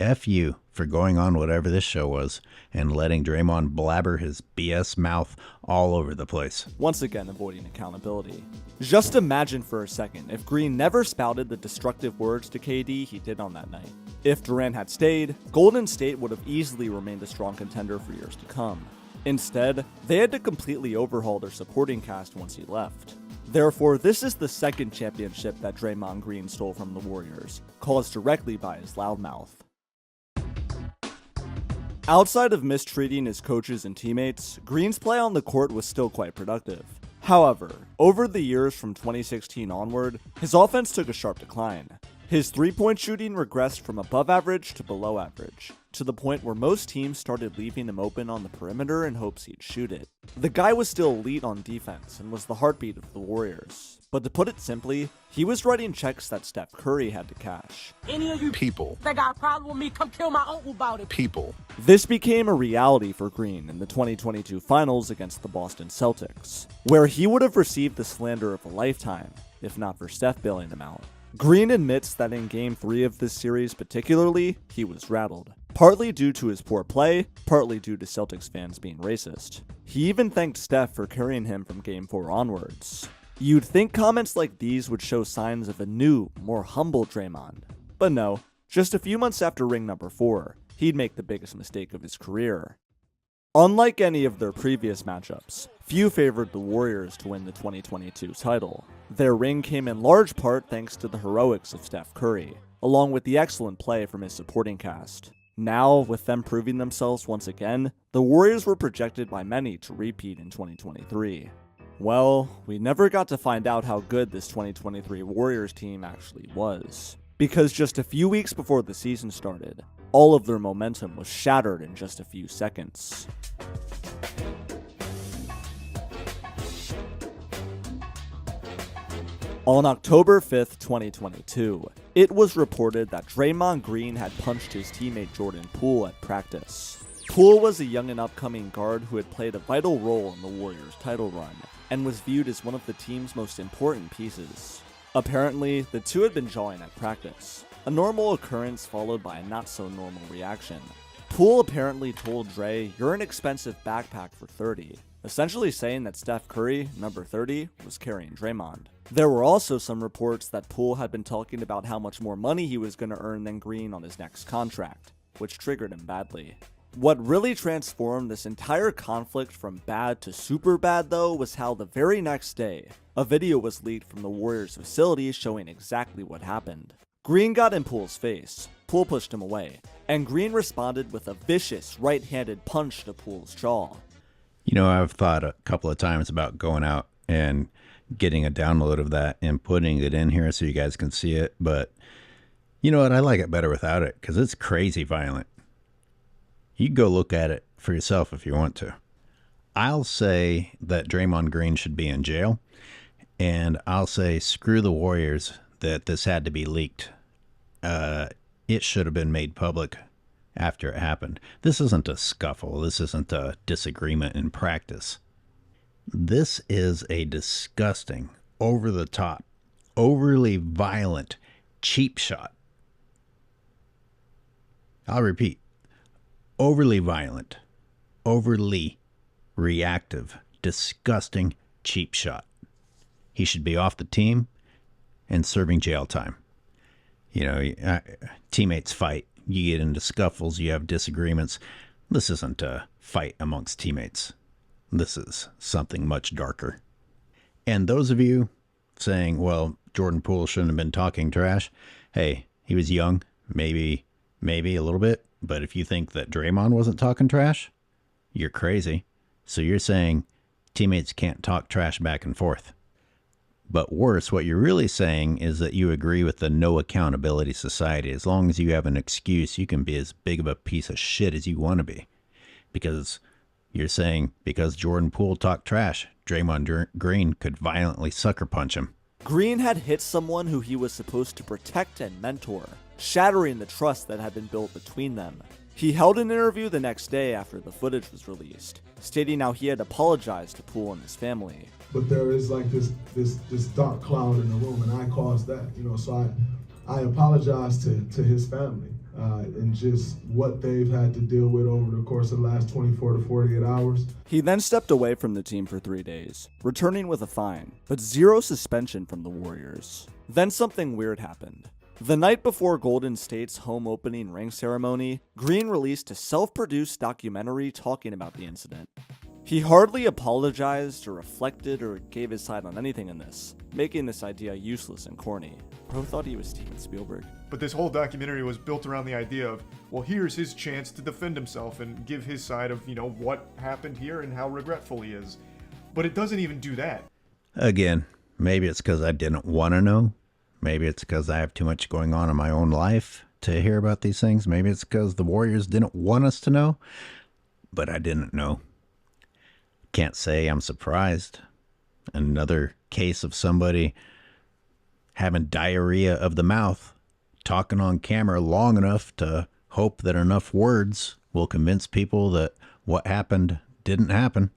F you for going on whatever this show was and letting Draymond blabber his BS mouth all over the place. Once again, avoiding accountability. Just imagine for a second if Green never spouted the destructive words to KD he did on that night. If Durant had stayed, Golden State would have easily remained a strong contender for years to come. Instead, they had to completely overhaul their supporting cast once he left. Therefore, this is the second championship that Draymond Green stole from the Warriors, caused directly by his loudmouth. Outside of mistreating his coaches and teammates, Green's play on the court was still quite productive. However, over the years from 2016 onward, his offense took a sharp decline. His three-point shooting regressed from above average to below average, to the point where most teams started leaving him open on the perimeter in hopes he'd shoot it. The guy was still elite on defense and was the heartbeat of the Warriors. But to put it simply, he was writing checks that Steph Curry had to cash. Any of you People. that got a problem with me, come kill my uncle about it. People. This became a reality for Green in the 2022 finals against the Boston Celtics, where he would have received the slander of a lifetime, if not for Steph bailing him out. Green admits that in Game 3 of this series particularly, he was rattled. Partly due to his poor play, partly due to Celtics fans being racist. He even thanked Steph for carrying him from Game 4 onwards. You'd think comments like these would show signs of a new, more humble Draymond. But no, just a few months after ring number 4, he'd make the biggest mistake of his career. Unlike any of their previous matchups, few favored the Warriors to win the 2022 title. Their ring came in large part thanks to the heroics of Steph Curry, along with the excellent play from his supporting cast. Now, with them proving themselves once again, the Warriors were projected by many to repeat in 2023. Well, we never got to find out how good this 2023 Warriors team actually was, because just a few weeks before the season started, all of their momentum was shattered in just a few seconds. On October 5th, 2022, it was reported that Draymond Green had punched his teammate Jordan Poole at practice. Poole was a young and upcoming guard who had played a vital role in the Warriors' title run, and was viewed as one of the team's most important pieces. Apparently, the two had been jawing at practice, a normal occurrence followed by a not-so-normal reaction. Poole apparently told Dre, "You're an expensive backpack for 30, essentially saying that Steph Curry, number 30, was carrying Draymond. There were also some reports that Poole had been talking about how much more money he was going to earn than Green on his next contract, which triggered him badly. What really transformed this entire conflict from bad to super bad, though, was how the very next day, a video was leaked from the Warriors facility showing exactly what happened. Green got in Poole's face, Poole pushed him away, and Green responded with a vicious right-handed punch to Poole's jaw. You know, I've thought a couple of times about going out and getting a download of that and putting it in here so you guys can see it, but you know what, I like it better without it because it's crazy violent. You can go look at it for yourself if you want to. I'll say that Draymond Green should be in jail, and I'll say screw the Warriors that this had to be leaked. It should have been made public after it happened. This isn't a scuffle. This isn't a disagreement in practice. This is a disgusting, over-the-top, overly violent, cheap shot. I'll repeat. Overly violent, overly reactive, disgusting, cheap shot. He should be off the team and serving jail time. You know, teammates fight. You get into scuffles. You have disagreements. This isn't a fight amongst teammates. This is something much darker. And those of you saying, well, Jordan Poole shouldn't have been talking trash. Hey, he was young, maybe a little bit. But if you think that Draymond wasn't talking trash, you're crazy. So you're saying teammates can't talk trash back and forth. But worse, what you're really saying is that you agree with the no accountability society. As long as you have an excuse, you can be as big of a piece of shit as you want to be. Because you're saying because Jordan Poole talked trash, Draymond Green could violently sucker punch him. Green had hit someone who he was supposed to protect and mentor, shattering the trust that had been built between them. He held an interview the next day after the footage was released, stating how he had apologized to Poole and his family. But there is like this dark cloud in the room, and I caused that, so I apologize to his family and just what they've had to deal with over the course of the last 24 to 48 hours. He then stepped away from the team for 3 days, returning with a fine, but zero suspension from the Warriors. Then something weird happened. The night before Golden State's home opening ring ceremony, Green released a self-produced documentary talking about the incident. He hardly apologized or reflected or gave his side on anything in this, making this idea useless and corny. Bro thought he was Steven Spielberg. But this whole documentary was built around the idea of, well, here's his chance to defend himself and give his side of, what happened here and how regretful he is. But it doesn't even do that. Again, maybe it's because I didn't want to know. Maybe it's because I have too much going on in my own life to hear about these things. Maybe it's because the Warriors didn't want us to know, but I didn't know. Can't say I'm surprised. Another case of somebody having diarrhea of the mouth, talking on camera long enough to hope that enough words will convince people that what happened didn't happen.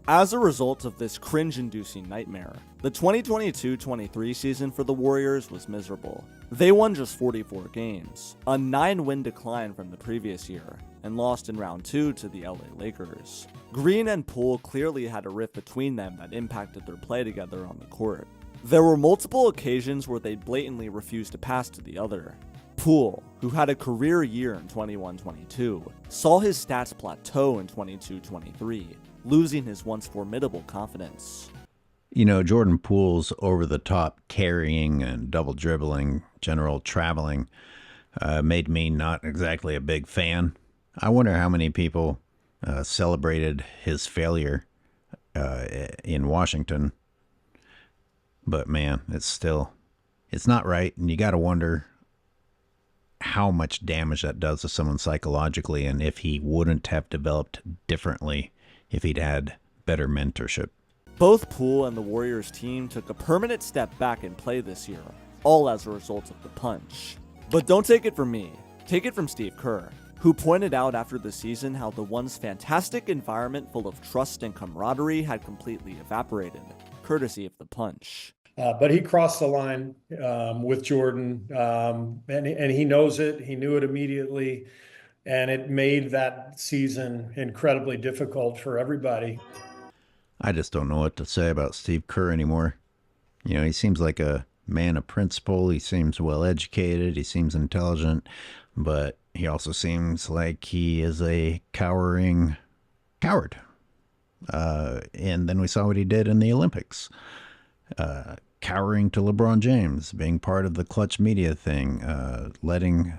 As a result of this cringe-inducing nightmare, the 2022-23 season for the Warriors was miserable. They won just 44 games, a 9-win decline from the previous year, and lost in round 2 to the LA Lakers. Green and Poole clearly had a rift between them that impacted their play together on the court. There were multiple occasions where they blatantly refused to pass to the other. Poole, who had a career year in 21-22, saw his stats plateau in 22-23, losing his once formidable confidence. You know, Jordan Poole's over-the-top carrying and double dribbling, general traveling, made me not exactly a big fan. I wonder how many people celebrated his failure in Washington. But man, it's not right. And you got to wonder how much damage that does to someone psychologically, and if he wouldn't have developed differently if he'd had better mentorship. Both Poole and the Warriors team took a permanent step back in play this year, all as a result of the punch. But don't take it from me, take it from Steve Kerr, who pointed out after the season how the once fantastic environment full of trust and camaraderie had completely evaporated, courtesy of the punch. But he crossed the line with Jordan, and he knows it. He knew it immediately, and it made that season incredibly difficult for everybody. I just don't know what to say about Steve Kerr anymore. You know, he seems like a man of principle. He seems well educated. He seems intelligent, but he also seems like he is a cowering coward. And then we saw what he did in the Olympics. Cowering to LeBron James, being part of the clutch media thing, letting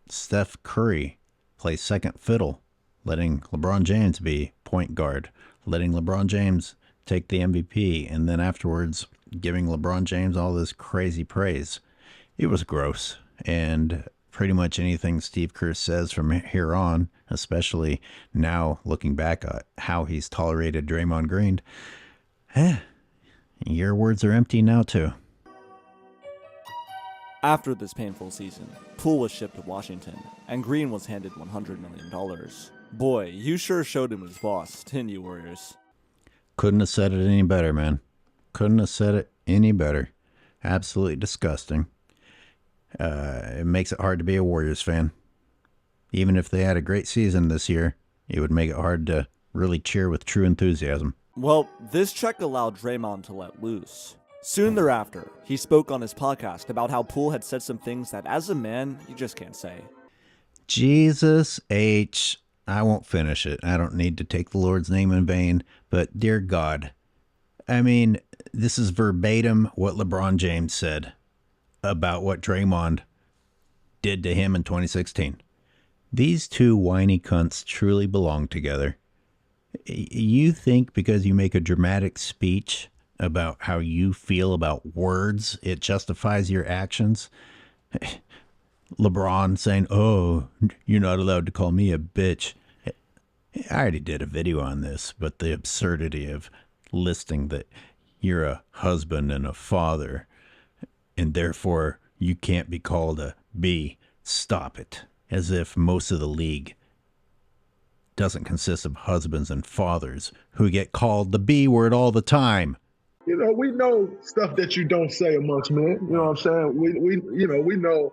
Steph Curry play second fiddle, letting LeBron James be point guard, letting LeBron James take the MVP, and then afterwards giving LeBron James all this crazy praise. It was gross, and pretty much anything Steve Kerr says from here on, especially now looking back at how he's tolerated Draymond Green, your words are empty now too. After this painful season, Poole was shipped to Washington, and Green was handed $100 million. Boy, you sure showed him his boss, didn't you, Warriors? Couldn't have said it any better, man. Couldn't have said it any better. Absolutely disgusting. It makes it hard to be a Warriors fan. Even if they had a great season this year, it would make it hard to really cheer with true enthusiasm. Well, this check allowed Draymond to let loose. Soon thereafter, he spoke on his podcast about how Poole had said some things that as a man, you just can't say. Jesus H. I won't finish it. I don't need to take the Lord's name in vain, but dear God. I mean, this is verbatim what LeBron James said about what Draymond did to him in 2016. These two whiny cunts truly belong together. You think because you make a dramatic speech about how you feel about words, it justifies your actions? LeBron saying, "Oh, you're not allowed to call me a bitch." I already did a video on this, but the absurdity of listing that you're a husband and a father, and therefore you can't be called a B. Stop it. As if most of the league doesn't consist of husbands and fathers who get called the B word all the time. You know, we know stuff that you don't say amongst men. You know what I'm saying? We know.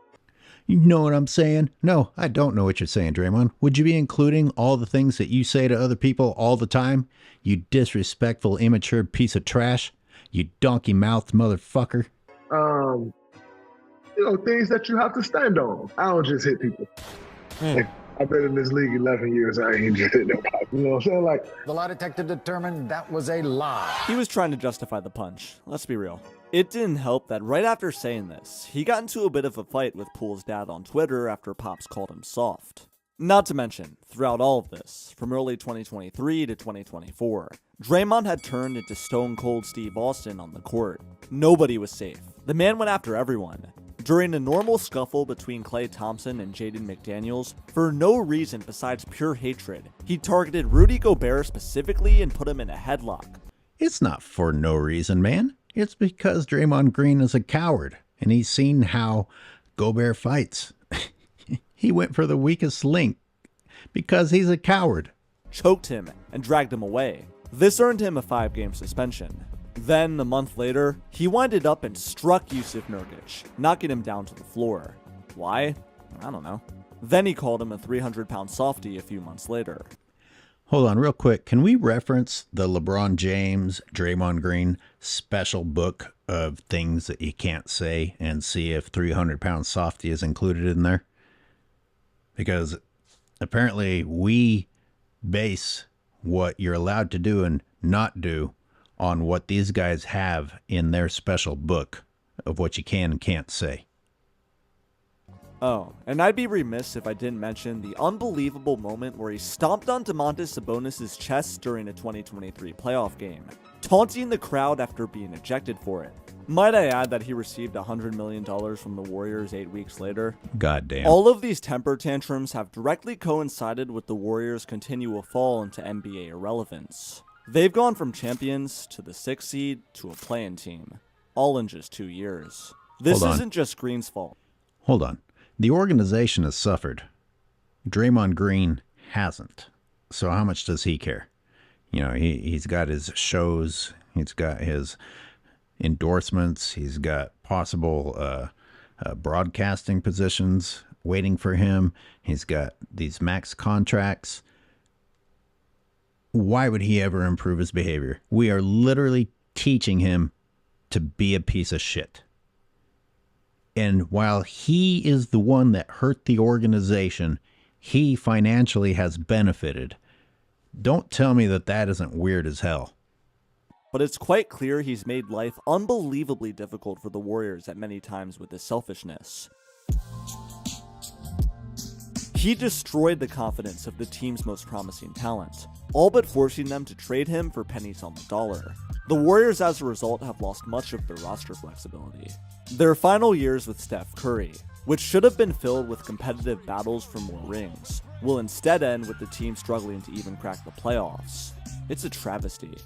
You know what I'm saying? No, I don't know what you're saying, Draymond. Would you be including all the things that you say to other people all the time? You disrespectful, immature piece of trash. You donkey-mouthed motherfucker. Things that you have to stand on. I don't just hit people. Like, I've been in this league 11 years. I ain't just hit nobody. You know what I'm saying? Like, the lie detector determined that was a lie. He was trying to justify the punch. Let's be real. It didn't help that right after saying this, he got into a bit of a fight with Poole's dad on Twitter after Pops called him soft. Not to mention, throughout all of this, from early 2023 to 2024, Draymond had turned into Stone Cold Steve Austin on the court. Nobody was safe. The man went after everyone. During a normal scuffle between Klay Thompson and Jaden McDaniels, for no reason besides pure hatred, he targeted Rudy Gobert specifically and put him in a headlock. It's not for no reason, man. It's because Draymond Green is a coward, and he's seen how Gobert fights. He went for the weakest link because he's a coward. Choked him and dragged him away. This earned him a 5-game suspension. Then, a month later, he winded up and struck Yusuf Nurkic, knocking him down to the floor. Why? I don't know. Then he called him a 300-pound softie a few months later. Hold on real quick. Can we reference the LeBron James, Draymond Green special book of things that you can't say and see if 300-pound softie is included in there? Because apparently we base what you're allowed to do and not do on what these guys have in their special book of what you can and can't say. Oh, and I'd be remiss if I didn't mention the unbelievable moment where he stomped on Domantas Sabonis' chest during a 2023 playoff game, taunting the crowd after being ejected for it. Might I add that he received $100 million from the Warriors 8 weeks later? Goddamn. All of these temper tantrums have directly coincided with the Warriors' continual fall into NBA irrelevance. They've gone from champions to the 6th seed to a play-in team, all in just 2 years. This isn't just Green's fault. Hold on. The organization has suffered. Draymond Green hasn't. So how much does he care? You know, he's got his shows, he's got his endorsements, he's got possible broadcasting positions waiting for him, he's got these max contracts. Why would he ever improve his behavior? We are literally teaching him to be a piece of shit. And while he is the one that hurt the organization, he financially has benefited. Don't tell me that that isn't weird as hell. But it's quite clear he's made life unbelievably difficult for the Warriors at many times with his selfishness. He destroyed the confidence of the team's most promising talent, all but forcing them to trade him for pennies on the dollar. The Warriors, as a result, have lost much of their roster flexibility. Their final years with Steph Curry, which should have been filled with competitive battles for more rings, will instead end with the team struggling to even crack the playoffs. It's a travesty.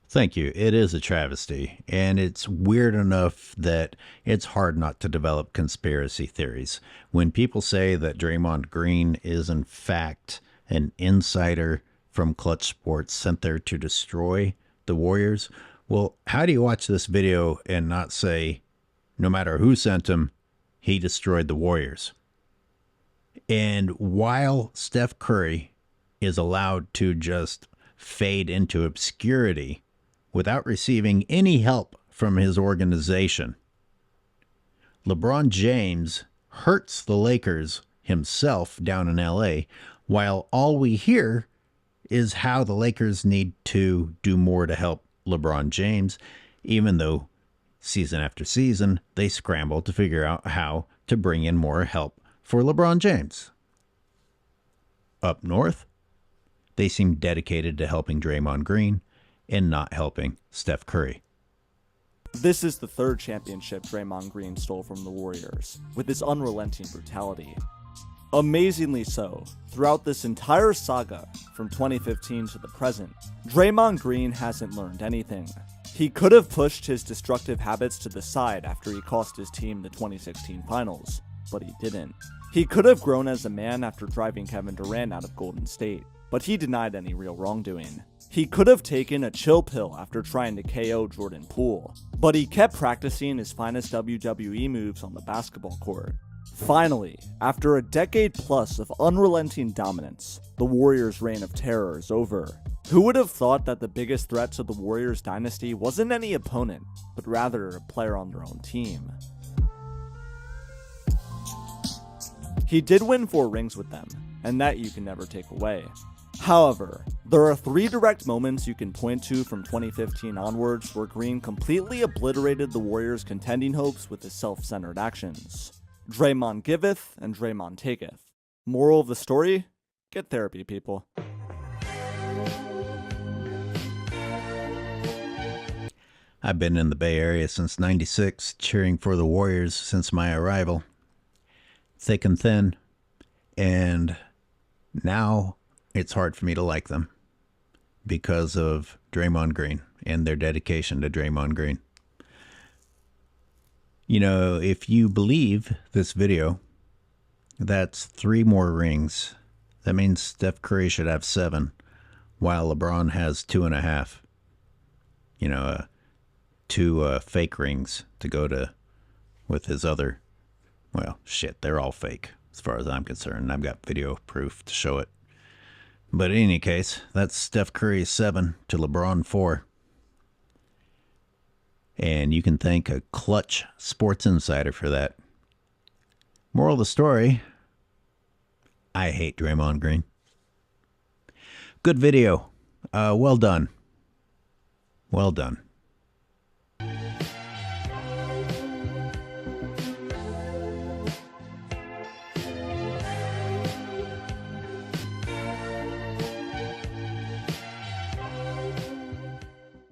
Thank you. It is a travesty, and it's weird enough that it's hard not to develop conspiracy theories. When people say that Draymond Green is in fact an insider from Clutch Sports sent there to destroy the Warriors, well, how do you watch this video and not say, no matter who sent him, he destroyed the Warriors? And while Steph Curry is allowed to just fade into obscurity without receiving any help from his organization, LeBron James hurts the Lakers himself down in LA, while all we hear is how the Lakers need to do more to help LeBron James, even though season after season they scramble to figure out how to bring in more help for LeBron James. Up north, they seem dedicated to helping Draymond Green and not helping Steph Curry. This is the third championship Draymond Green stole from the Warriors, with his unrelenting brutality. Amazingly so, throughout this entire saga, from 2015 to the present, Draymond Green hasn't learned anything. He could have pushed his destructive habits to the side after he cost his team the 2016 finals, but he didn't. He could have grown as a man after driving Kevin Durant out of Golden State, but he denied any real wrongdoing. He could have taken a chill pill after trying to KO Jordan Poole, but he kept practicing his finest WWE moves on the basketball court. Finally, after a decade plus of unrelenting dominance, the Warriors' reign of terror is over. Who would have thought that the biggest threat to the Warriors dynasty wasn't any opponent, but rather a player on their own team? He did win 4 rings with them, and that you can never take away. However, there are 3 direct moments you can point to from 2015 onwards where Green completely obliterated the Warriors' contending hopes with his self-centered actions. Draymond giveth and Draymond taketh. Moral of the story? Get therapy, people. I've been in the Bay Area since '96, cheering for the Warriors since my arrival. Thick and thin. And now it's hard for me to like them because of Draymond Green and their dedication to Draymond Green. You know, if you believe this video, that's 3 more rings. That means Steph Curry should have 7, while LeBron has 2.5. You know, 2 fake rings to go to with his other. Well, shit, they're all fake as far as I'm concerned. I've got video proof to show it. But in any case, that's Steph Curry's 7 to LeBron 4. And you can thank a clutch Sports Insider for that. Moral of the story, I hate Draymond Green. Good video. Well done. Well done.